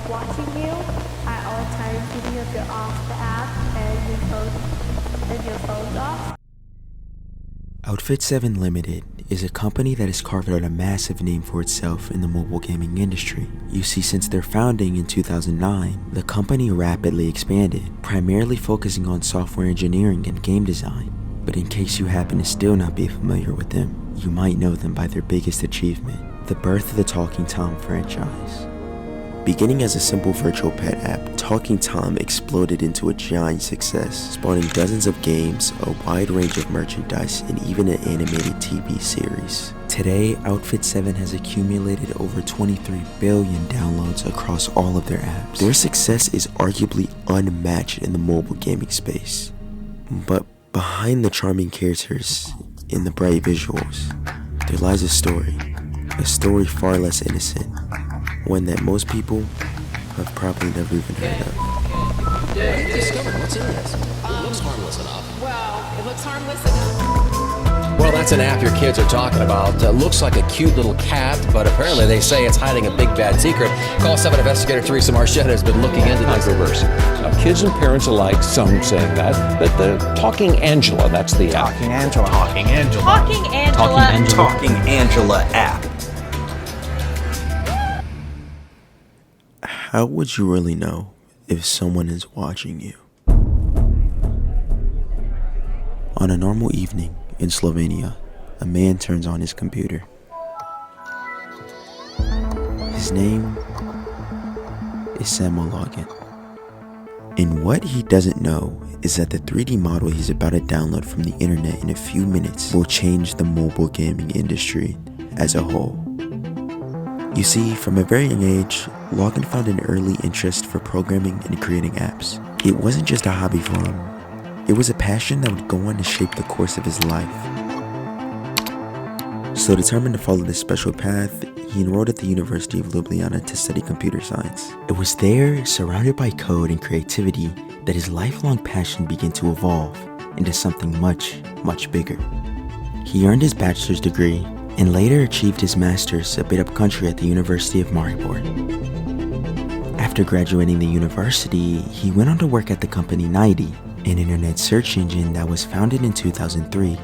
watching you at all times, even if you're off the app and your phone's off. Outfit 7 Limited is a company that has carved out a massive name for itself in the mobile gaming industry. You see, since their founding in 2009, the company rapidly expanded, primarily focusing on software engineering and game design. But in case you happen to still not be familiar with them, you might know them by their biggest achievement, the birth of the Talking Tom franchise. Beginning as a simple virtual pet app, Talking Tom exploded into a giant success, spawning dozens of games, a wide range of merchandise, and even an animated TV series. Today, Outfit 7 has accumulated over 23 billion downloads across all of their apps. Their success is arguably unmatched in the mobile gaming space. But behind the charming characters and the bright visuals, there lies a story far less innocent, one that most people have probably never even heard of. What have you discovered? What's in this? It looks harmless enough. Well, it looks harmless enough. Well, that's an app your kids are talking about. Looks like a cute little cat, but apparently they say it's hiding a big bad secret. Call 7 investigator Teresa Marchetta has been looking into this. Controversy. Kids and parents alike, some saying that, but the Talking Angela, that's the app. Talking Angela. Talking Angela. Talking Angela. Talking Angela app. How would you really know if someone is watching you? On a normal evening in Slovenia, a man turns on his computer. His name is Samuel Login. And what he doesn't know is that the 3D model he's about to download from the internet in a few minutes will change the mobile gaming industry as a whole. You see, from a very young age, Login found an early interest for programming and creating apps. It wasn't just a hobby for him, it was a passion that would go on to shape the course of his life. So determined to follow this special path, he enrolled at the University of Ljubljana to study computer science. It was there, surrounded by code and creativity, that his lifelong passion began to evolve into something much, much bigger. He earned his bachelor's degree and later achieved his master's a bit up country at the University of Maribor. After graduating the university, he went on to work at the company Naidi, an internet search engine that was founded in 2003.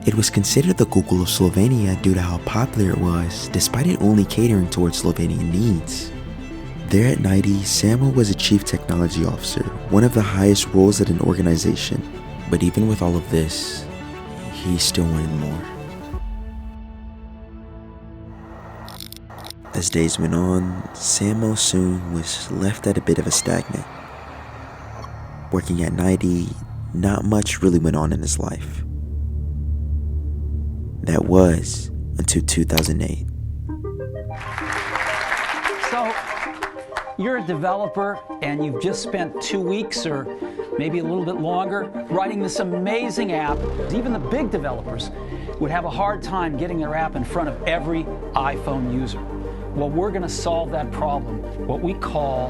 It was considered the Google of Slovenia due to how popular it was, despite it only catering towards Slovenian needs. There at Naidi, Samuel was a chief technology officer, one of the highest roles at an organization. But even with all of this, he still wanted more. As days went on, Samuel soon was left at a bit of a stagnant. Working at Naidi, not much really went on in his life. That was until 2008. So, you're a developer and you've just spent 2 weeks or maybe a little bit longer writing this amazing app. Even the big developers would have a hard time getting their app in front of every iPhone user. Well, we're going to solve that problem, what we call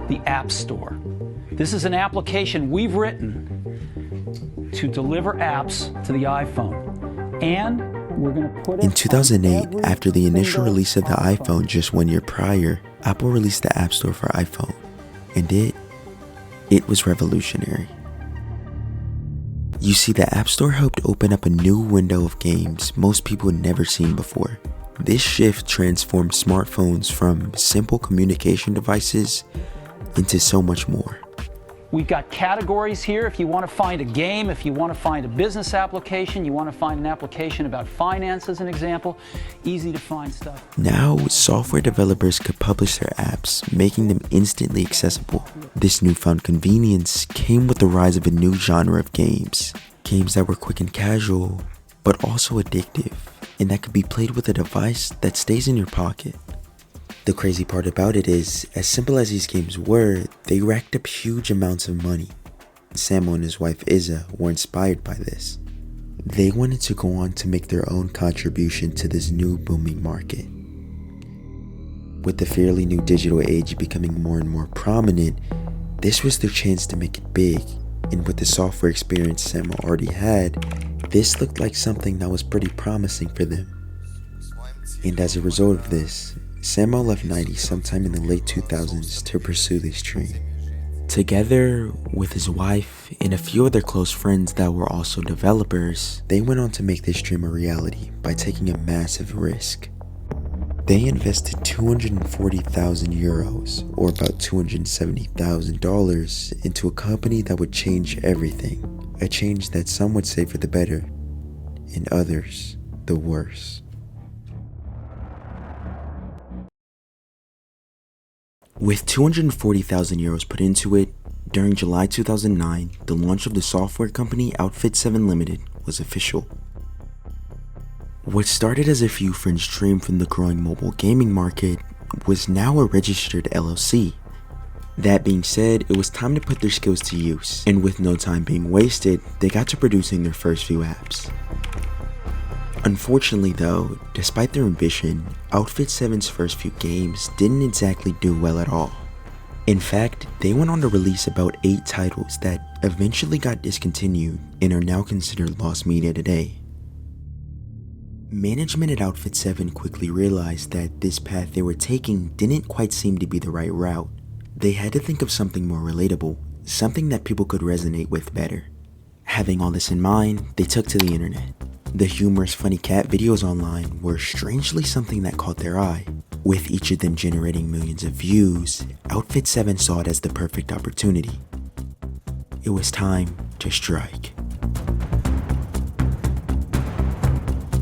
the App Store. This is an application we've written to deliver apps to the iPhone. And we're going to put it... In 2008, after the initial release of the iPhone just 1 year prior, Apple released the App Store for iPhone. And it was revolutionary. You see, the App Store helped open up a new window of games most people had never seen before. This shift transformed smartphones from simple communication devices into so much more. We've got categories here. If you want to find a game, if you want to find a business application, you want to find an application about finance as an example, easy to find stuff. Now, software developers could publish their apps, making them instantly accessible. This newfound convenience came with the rise of a new genre of games. Games that were quick and casual, but also addictive, and that could be played with a device that stays in your pocket. The crazy part about it is, as simple as these games were, they racked up huge amounts of money. Samuel and his wife Iza were inspired by this. They wanted to go on to make their own contribution to this new booming market. With the fairly new digital age becoming more and more prominent, this was their chance to make it big, and with the software experience Samuel already had, this looked like something that was pretty promising for them. And as a result of this, Samo left 90 sometime in the late 2000s to pursue this dream. Together with his wife and a few other close friends that were also developers, they went on to make this dream a reality by taking a massive risk. They invested 240,000 euros, or about $270,000, into a company that would change everything. A change that some would say for the better, and others, the worse. With 240,000 euros put into it, during July 2009, the launch of the software company Outfit 7 Limited was official. What started as a few friends' dream from the growing mobile gaming market was now a registered LLC. That being said, it was time to put their skills to use, and with no time being wasted, they got to producing their first few apps. Unfortunately though, despite their ambition, Outfit 7's first few games didn't exactly do well at all. In fact, they went on to release about 8 titles that eventually got discontinued and are now considered lost media today. Management at Outfit 7 quickly realized that this path they were taking didn't quite seem to be the right route. They had to think of something more relatable, something that people could resonate with better. Having all this in mind, they took to the internet. The humorous funny cat videos online were strangely something that caught their eye. With each of them generating millions of views, Outfit 7 saw it as the perfect opportunity. It was time to strike.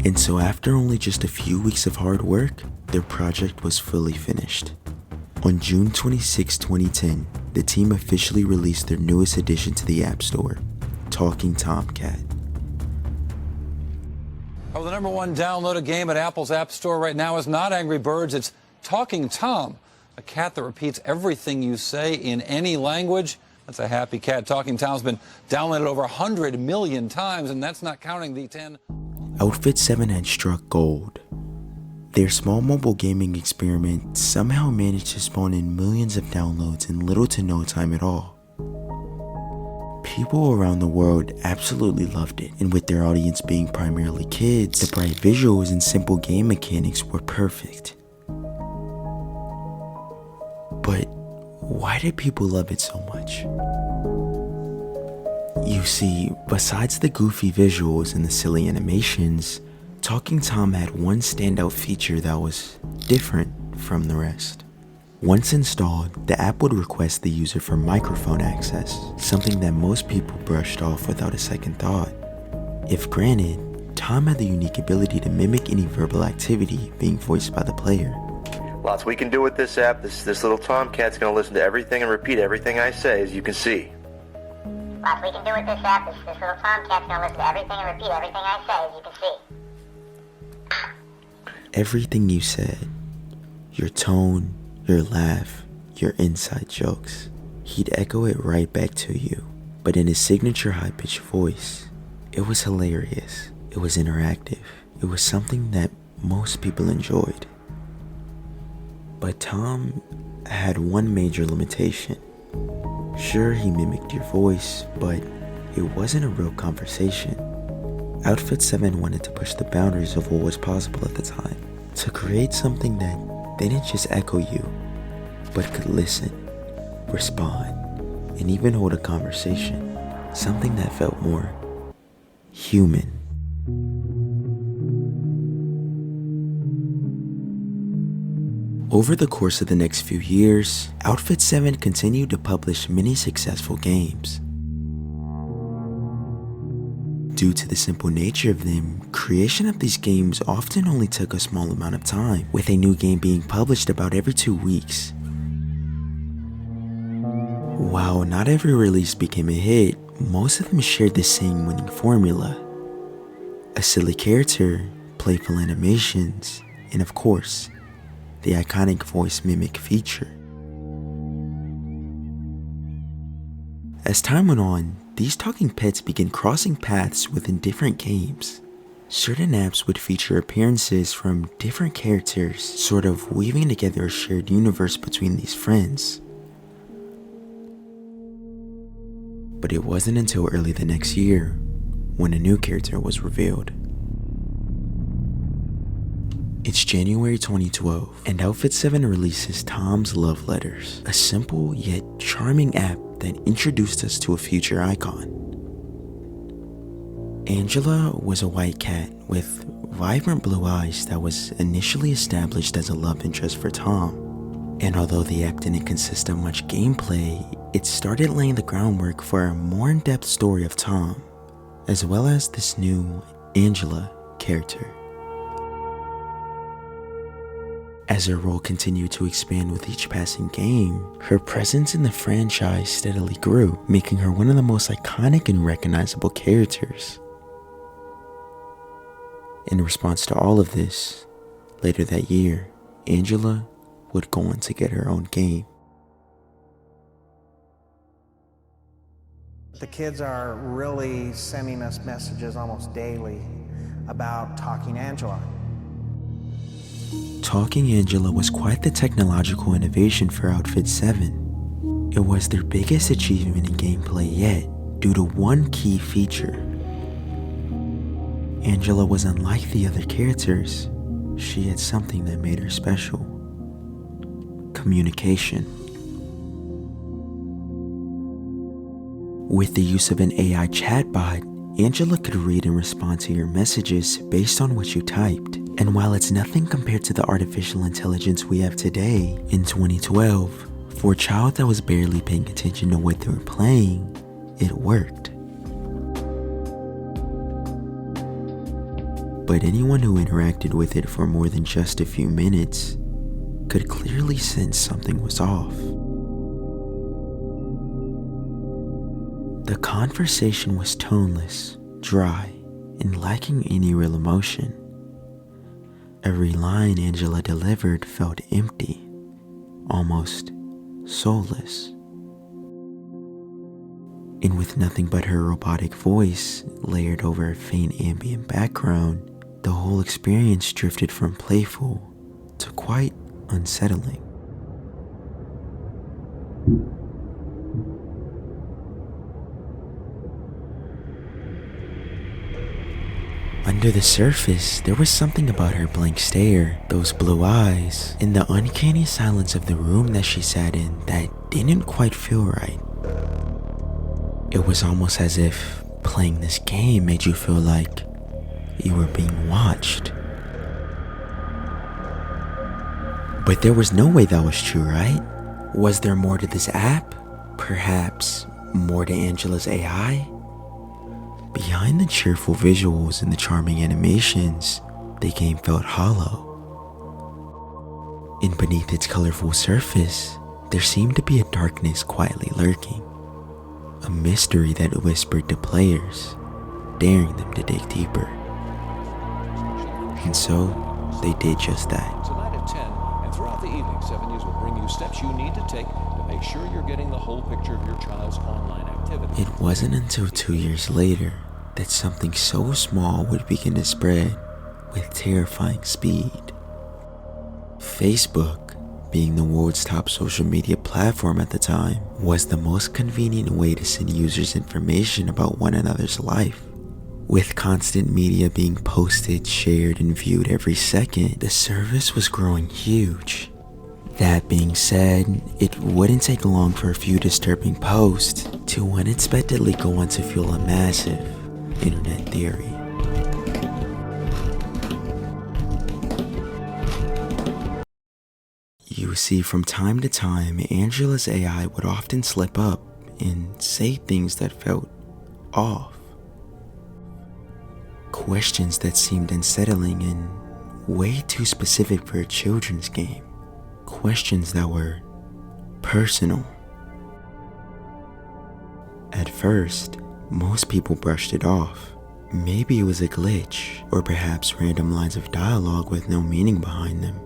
And so after only just a few weeks of hard work, their project was fully finished. On June 26, 2010, the team officially released their newest addition to the App Store, Talking Tomcat. Oh, the #1 downloaded game at Apple's App Store right now is not Angry Birds, it's Talking Tom, a cat that repeats everything you say in any language. That's a happy cat. Talking Tom's been downloaded over 100 million times, and that's not counting the 10. Outfit 7 had struck gold. Their small mobile gaming experiment somehow managed to spawn in millions of downloads in little to no time at all. People around the world absolutely loved it, and with their audience being primarily kids, the bright visuals and simple game mechanics were perfect. But why did people love it so much? You see, besides the goofy visuals and the silly animations, Talking Tom had one standout feature that was different from the rest. Once installed, the app would request the user for microphone access, something that most people brushed off without a second thought. If granted, Tom had the unique ability to mimic any verbal activity being voiced by the player. Lots we can do with this app. This little tomcat's going to listen to everything and repeat everything I say, as you can see. Lots we can do with this app. This little tomcat's going to listen to everything and repeat everything I say, as you can see. Everything you said, your tone, your laugh, your inside jokes, he'd echo it right back to you, but in his signature high-pitched voice. It was hilarious, it was interactive, it was something that most people enjoyed. But Tom had one major limitation. Sure, he mimicked your voice, but it wasn't a real conversation. Outfit 7 wanted to push the boundaries of what was possible at the time, to create something that didn't just echo you, but could listen, respond, and even hold a conversation, something that felt more human. Over the course of the next few years, Outfit 7 continued to publish many successful games. Due to the simple nature of them, creation of these games often only took a small amount of time, with a new game being published about every 2 weeks. While not every release became a hit, most of them shared the same winning formula. A silly character, playful animations, and of course, the iconic voice mimic feature. As time went on, these talking pets began crossing paths within different games. Certain apps would feature appearances from different characters, sort of weaving together a shared universe between these friends. But it wasn't until early the next year when a new character was revealed. It's January 2012, and Outfit 7 releases Tom's Love Letters, a simple yet charming app that introduced us to a future icon. Angela was a white cat with vibrant blue eyes that was initially established as a love interest for Tom. And although the app didn't consist of much gameplay, it started laying the groundwork for a more in-depth story of Tom, as well as this new Angela character. As her role continued to expand with each passing game, her presence in the franchise steadily grew, making her one of the most iconic and recognizable characters. In response to all of this, later that year, Angela would go on to get her own game. The kids are really sending us messages almost daily about Talking Angela. Talking Angela was quite the technological innovation for Outfit 7. It was their biggest achievement in gameplay yet, due to one key feature. Angela was unlike the other characters. She had something that made her special. Communication. With the use of an AI chatbot, Angela could read and respond to your messages based on what you typed. And while it's nothing compared to the artificial intelligence we have today, in 2012, for a child that was barely paying attention to what they were playing, it worked. But anyone who interacted with it for more than just a few minutes could clearly sense something was off. The conversation was toneless, dry, and lacking any real emotion. Every line Angela delivered felt empty, almost soulless. And with nothing but her robotic voice layered over a faint ambient background, the whole experience drifted from playful to quite unsettling. Under the surface, there was something about her blank stare, those blue eyes, and the uncanny silence of the room that she sat in that didn't quite feel right. It was almost as if playing this game made you feel like you were being watched. But there was no way that was true, right? Was there more to this app? Perhaps more to Angela's AI? Behind the cheerful visuals and the charming animations, the game felt hollow. And beneath its colorful surface, there seemed to be a darkness quietly lurking. A mystery that whispered to players, daring them to dig deeper. And so, they did just that. Tonight at 10, and throughout the evening, 7 News will bring you steps you need to take to make sure you're getting the whole picture of your child's online activity. It wasn't until 2 years later that something so small would begin to spread with terrifying speed. Facebook, being the world's top social media platform at the time, was the most convenient way to send users information about one another's life. With constant media being posted, shared, and viewed every second, the service was growing huge. That being said, it wouldn't take long for a few disturbing posts to unexpectedly go on to fuel a massive internet theory. You see, from time to time, Angela's AI would often slip up and say things that felt off. Questions that seemed unsettling and way too specific for a children's game. Questions that were personal. At first, most people brushed it off. Maybe it was a glitch, or perhaps random lines of dialogue with no meaning behind them.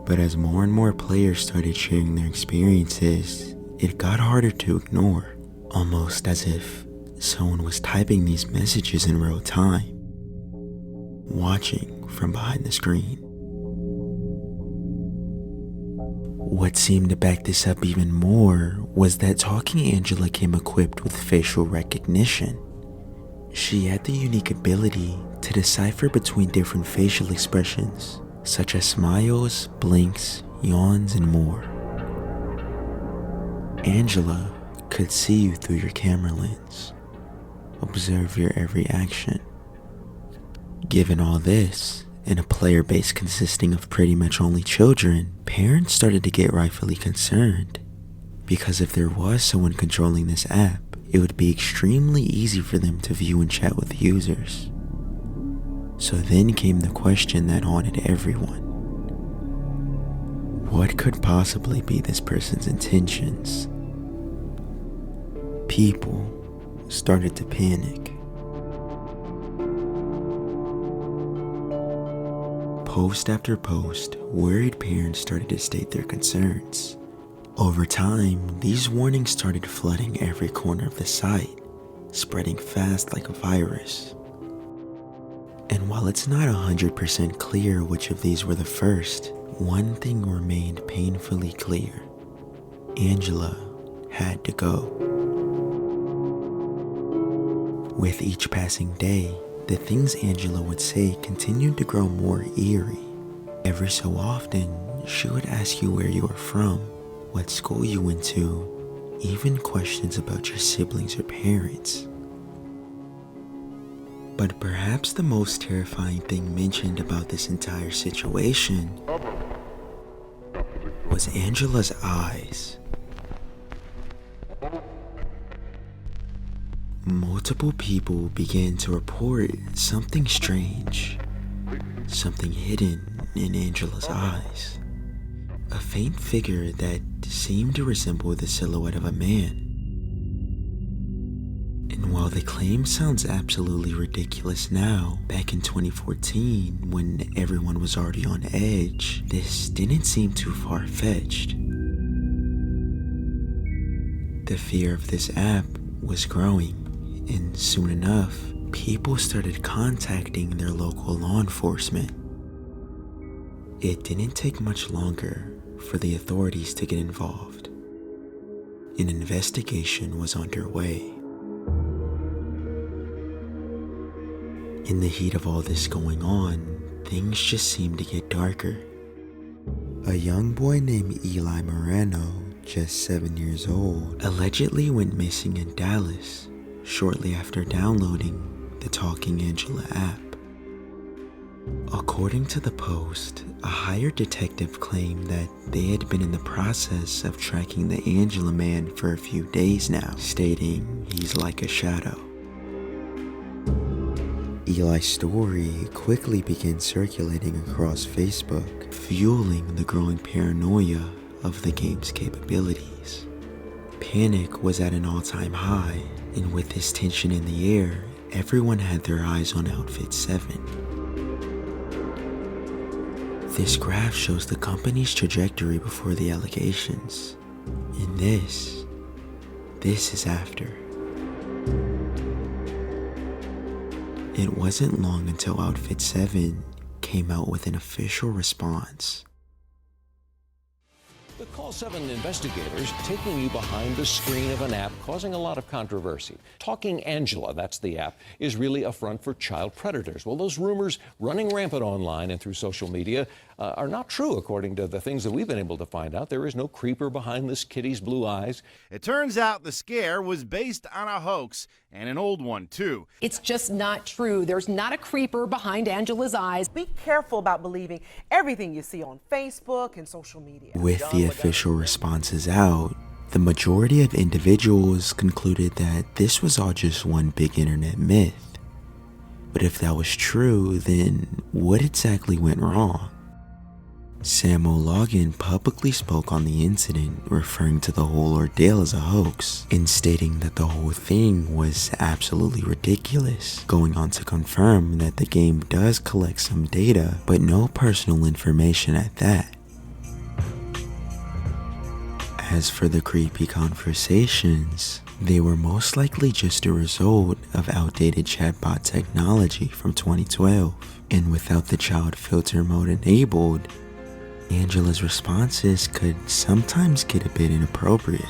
But as more and more players started sharing their experiences, it got harder to ignore, almost as if someone was typing these messages in real time, watching from behind the screen. What seemed to back this up even more was that Talking Angela came equipped with facial recognition. She had the unique ability to decipher between different facial expressions, such as smiles, blinks, yawns, and more. Angela could see you through your camera lens, observe your every action. Given all this, in a player base consisting of pretty much only children, parents started to get rightfully concerned, because if there was someone controlling this app, it would be extremely easy for them to view and chat with users. So then came the question that haunted everyone. What could possibly be this person's intentions? People started to panic. Post after post, worried parents started to state their concerns. Over time, these warnings started flooding every corner of the site, spreading fast like a virus. And while it's not 100% clear which of these were the first, one thing remained painfully clear. Angela had to go. With each passing day, the things Angela would say continued to grow more eerie. Every so often, she would ask you where you were from, what school you went to, even questions about your siblings or parents. But perhaps the most terrifying thing mentioned about this entire situation was Angela's eyes. Multiple people began to report something strange, something hidden in Angela's eyes. A faint figure that seemed to resemble the silhouette of a man. And while the claim sounds absolutely ridiculous now, back in 2014, when everyone was already on edge, this didn't seem too far-fetched. The fear of this app was growing, and soon enough, people started contacting their local law enforcement. It didn't take much longer for the authorities to get involved. An investigation was underway. In the heat of all this going on, things just seemed to get darker. A young boy named Eli Moreno, just 7 years old, allegedly went missing in Dallas shortly after downloading the Talking Angela app. According to the Post, a hired detective claimed that they had been in the process of tracking the Angela man for a few days now, stating he's like a shadow. Eli's story quickly began circulating across Facebook, fueling the growing paranoia of the game's capabilities. Panic was at an all-time high, and with this tension in the air, everyone had their eyes on Outfit 7. This graph shows the company's trajectory before the allegations. And this is after. It wasn't long until Outfit 7 came out with an official response. The Call 7 investigators taking you behind the screen of an app causing a lot of controversy. Talking Angela, that's the app, is really a front for child predators. Well, those rumors running rampant online and through social media are not true, according to the things that we've been able to find out. There is no creeper behind this kitty's blue eyes. It turns out the scare was based on a hoax, and an old one, too. It's just not true. There's not a creeper behind Angela's eyes. Be careful about believing everything you see on Facebook and social media. With the official responses out, the majority of individuals concluded that this was all just one big internet myth. But if that was true, then what exactly went wrong? Sam O'Loughlin publicly spoke on the incident, referring to the whole ordeal as a hoax, and stating that the whole thing was absolutely ridiculous, going on to confirm that the game does collect some data, but no personal information at that. As for the creepy conversations, they were most likely just a result of outdated chatbot technology from 2012, and without the child filter mode enabled, Angela's responses could sometimes get a bit inappropriate.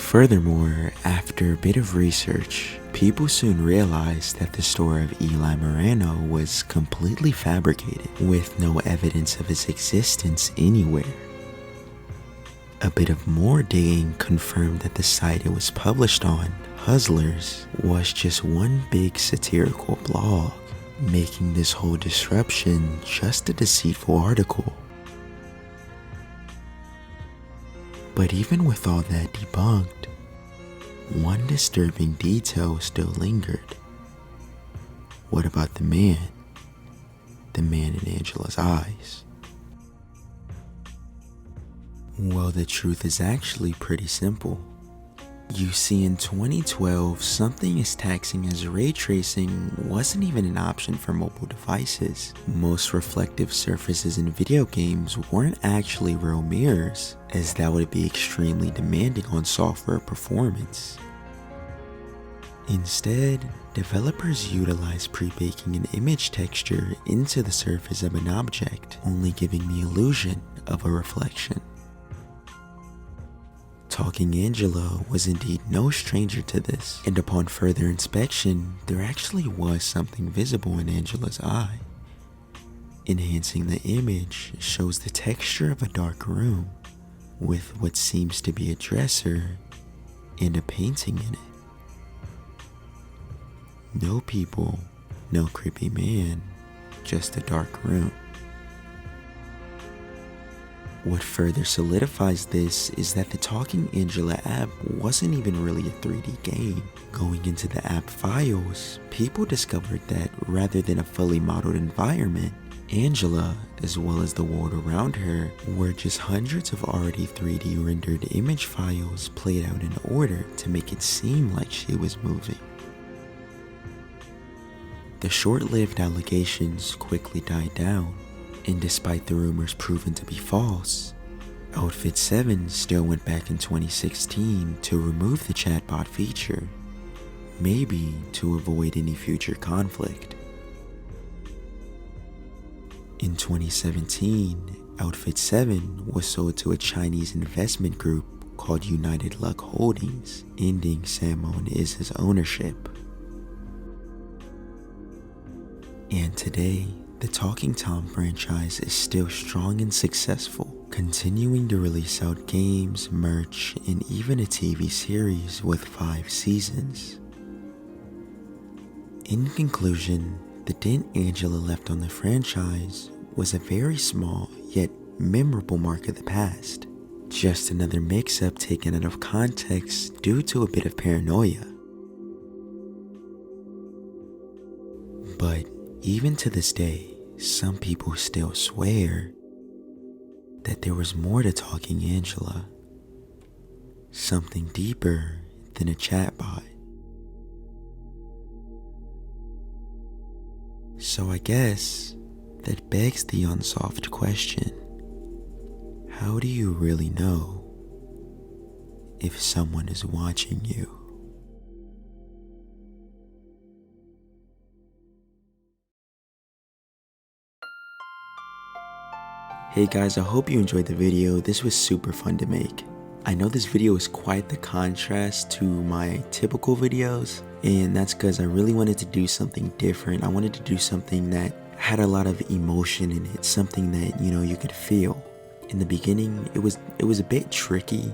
Furthermore, after a bit of research, people soon realized that the story of Eli Moreno was completely fabricated, with no evidence of his existence anywhere. A bit of more digging confirmed that the site it was published on, Hustlers, was just one big satirical blog, making this whole disruption just a deceitful article. But even with all that debunked, one disturbing detail still lingered. What about the man? The man in Angela's eyes? Well, the truth is actually pretty simple. You see, in 2012, something as taxing as ray tracing wasn't even an option for mobile devices. Most reflective surfaces in video games weren't actually real mirrors, as that would be extremely demanding on software performance. Instead, developers utilize pre-baking an image texture into the surface of an object, only giving the illusion of a reflection. Talking Angela was indeed no stranger to this, and upon further inspection, there actually was something visible in Angela's eye. Enhancing the image shows the texture of a dark room, with what seems to be a dresser and a painting in it. No people, no creepy man, just a dark room. What further solidifies this is that the Talking Angela app wasn't even really a 3D game. Going into the app files, people discovered that rather than a fully modeled environment, Angela, as well as the world around her, were just hundreds of already 3D rendered image files played out in order to make it seem like she was moving. The short-lived allegations quickly died down, and despite the rumors proven to be false, Outfit 7 still went back in 2016 to remove the chatbot feature, maybe to avoid any future conflict. In 2017, Outfit 7 was sold to a Chinese investment group called United Luck Holdings, ending Samo and Iz's ownership. And today, the Talking Tom franchise is still strong and successful, continuing to release out games, merch, and even a TV series with 5 seasons. In conclusion, the dent Angela left on the franchise was a very small yet memorable mark of the past. Just another mix-up taken out of context due to a bit of paranoia. But even to this day, some people still swear that there was more to Talking Angela. Something deeper than a chatbot. So I guess that begs the unsolved question. How do you really know if someone is watching you? Hey guys, I hope you enjoyed the video. This was super fun to make. I know this video is quite the contrast to my typical videos, and that's because I really wanted to do something different. I wanted to do something that had a lot of emotion in it, something that, you could feel. In the beginning, it was a bit tricky,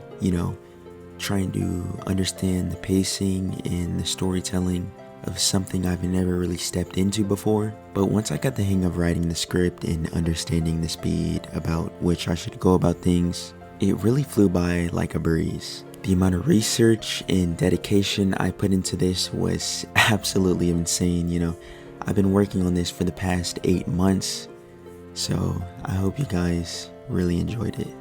trying to understand the pacing and the storytelling of something I've never really stepped into before. But once I got the hang of writing the script and understanding the speed about which I should go about things, it really flew by like a breeze. The amount of research and dedication I put into this was absolutely insane. I've been working on this for the past 8 months, so I hope you guys really enjoyed it.